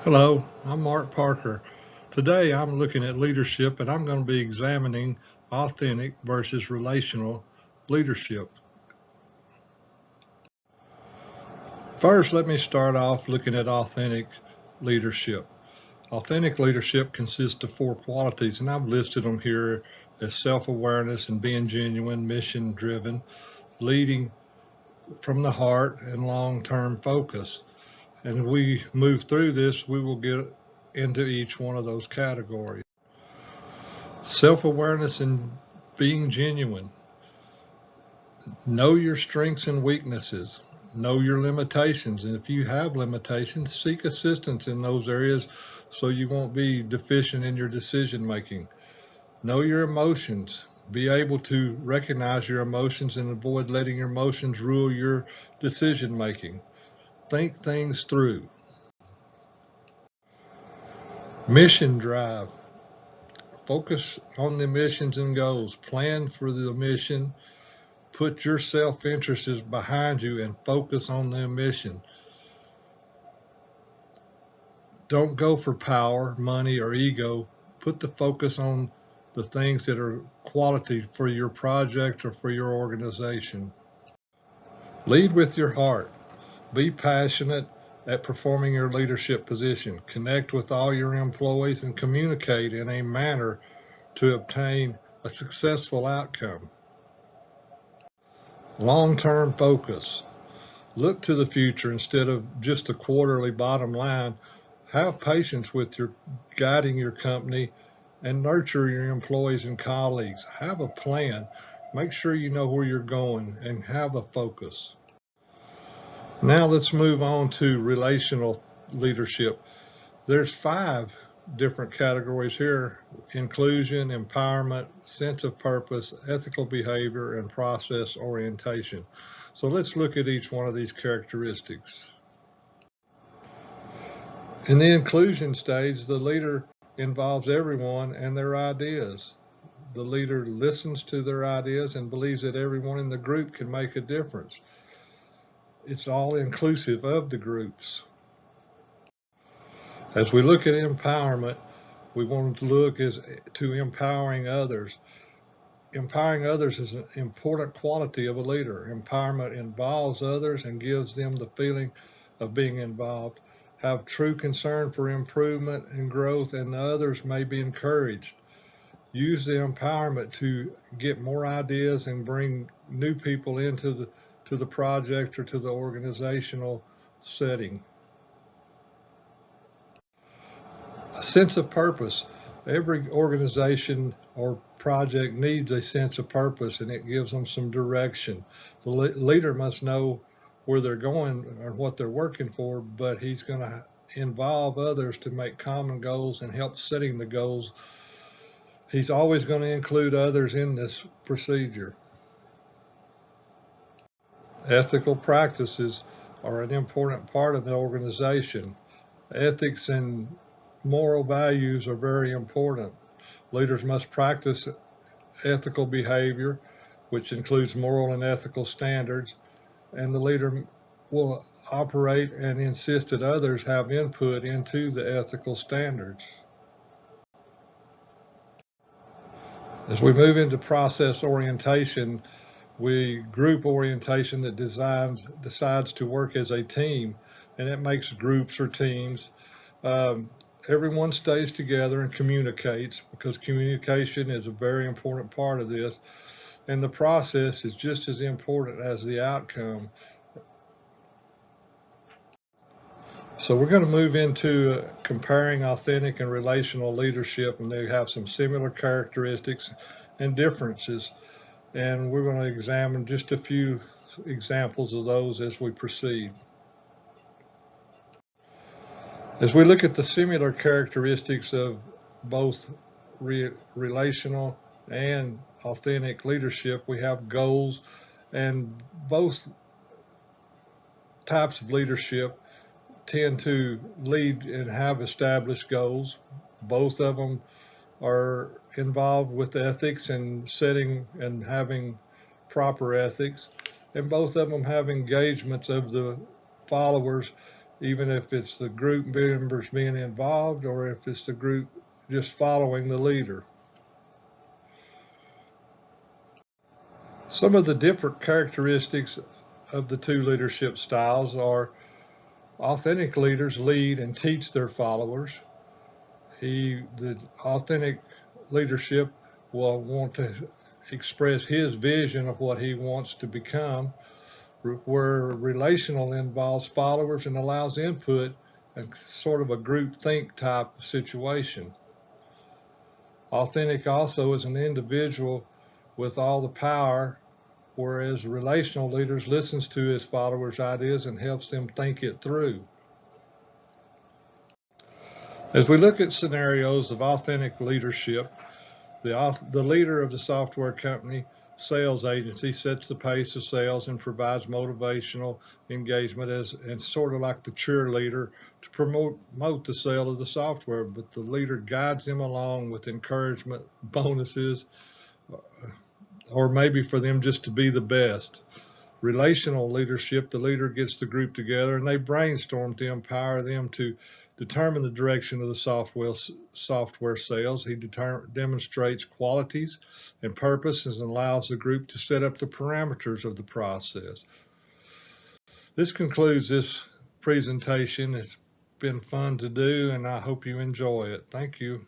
Hello, I'm Mark Parker. Today I'm looking at leadership and I'm going to be examining authentic versus relational leadership. First, let me start off looking at authentic leadership. Authentic leadership consists of four qualities, and I've listed them here as self-awareness and being genuine, mission-driven, leading from the heart, and long-term focus. And as we move through this, we will get into each one of those categories. Self-awareness and being genuine. Know your strengths and weaknesses. Know your limitations. And if you have limitations, seek assistance in those areas so you won't be deficient in your decision making. Know your emotions. Be able to recognize your emotions and avoid letting your emotions rule your decision making. Think things through. Mission drive. Focus on the missions and goals. Plan for the mission. Put your self-interests behind you and focus on the mission. Don't go for power, money, or ego. Put the focus on the things that are quality for your project or for your organization. Lead with your heart. Be passionate at performing your leadership position. Connect with all your employees and communicate in a manner to obtain a successful outcome. Long-term focus. Look to the future instead of just a quarterly bottom line. Have patience with your guiding your company and nurture your employees and colleagues. Have a plan. Make sure you know where you're going and have a focus. Now let's move on to relational leadership. There's 5 different categories here: inclusion, empowerment, sense of purpose, ethical behavior, and process orientation. So let's look at each one of these characteristics. In the inclusion stage, the leader involves everyone and their ideas. The leader listens to their ideas and believes that everyone in the group can make a difference. It's all inclusive of the groups. As we look at empowerment, we want to look to empowering others. Empowering others is an important quality of a leader. Empowerment involves others and gives them the feeling of being involved. Have true concern for improvement and growth, and the others may be encouraged. Use the empowerment to get more ideas and bring new people into the project or to the organizational setting. A sense of purpose. Every organization or project needs a sense of purpose, and it gives them some direction. The leader must know where they're going or what they're working for, but he's going to involve others to make common goals and help setting the goals. He's always going to include others in this procedure. Ethical practices are an important part of the organization. Ethics and moral values are very important. Leaders must practice ethical behavior, which includes moral and ethical standards, and the leader will operate and insist that others have input into the ethical standards. As we move into process orientation, group orientation that decides to work as a team, and it makes groups or teams. Everyone stays together and communicates, because communication is a very important part of this, and the process is just as important as the outcome. So we're going to move into comparing authentic and relational leadership, and they have some similar characteristics and differences, and we're going to examine just a few examples of those as we proceed. As we look at the similar characteristics of both relational and authentic leadership, we have goals, and both types of leadership tend to lead and have established goals. Both of them are involved with ethics and setting and having proper ethics, and both of them have engagements of the followers even if it's the group members being involved or if it's the group just following the leader. Some of the different characteristics of the two leadership styles are: authentic leaders lead and teach their followers. The authentic leadership will want to express his vision of what he wants to become, where relational involves followers and allows input and sort of a group think type situation. Authentic also is an individual with all the power, whereas relational leaders listens to his followers' ideas and helps them think it through. As we look at scenarios of authentic leadership, the leader of the software company sales agency sets the pace of sales and provides motivational engagement and sort of like the cheerleader to promote the sale of the software, but the leader guides them along with encouragement, bonuses, or maybe for them just to be the best. Relational leadership, the leader gets the group together and they brainstorm to empower them to determine the direction of the software sales. He demonstrates qualities and purposes and allows the group to set up the parameters of the process. This concludes this presentation. It's been fun to do and I hope you enjoy it. Thank you.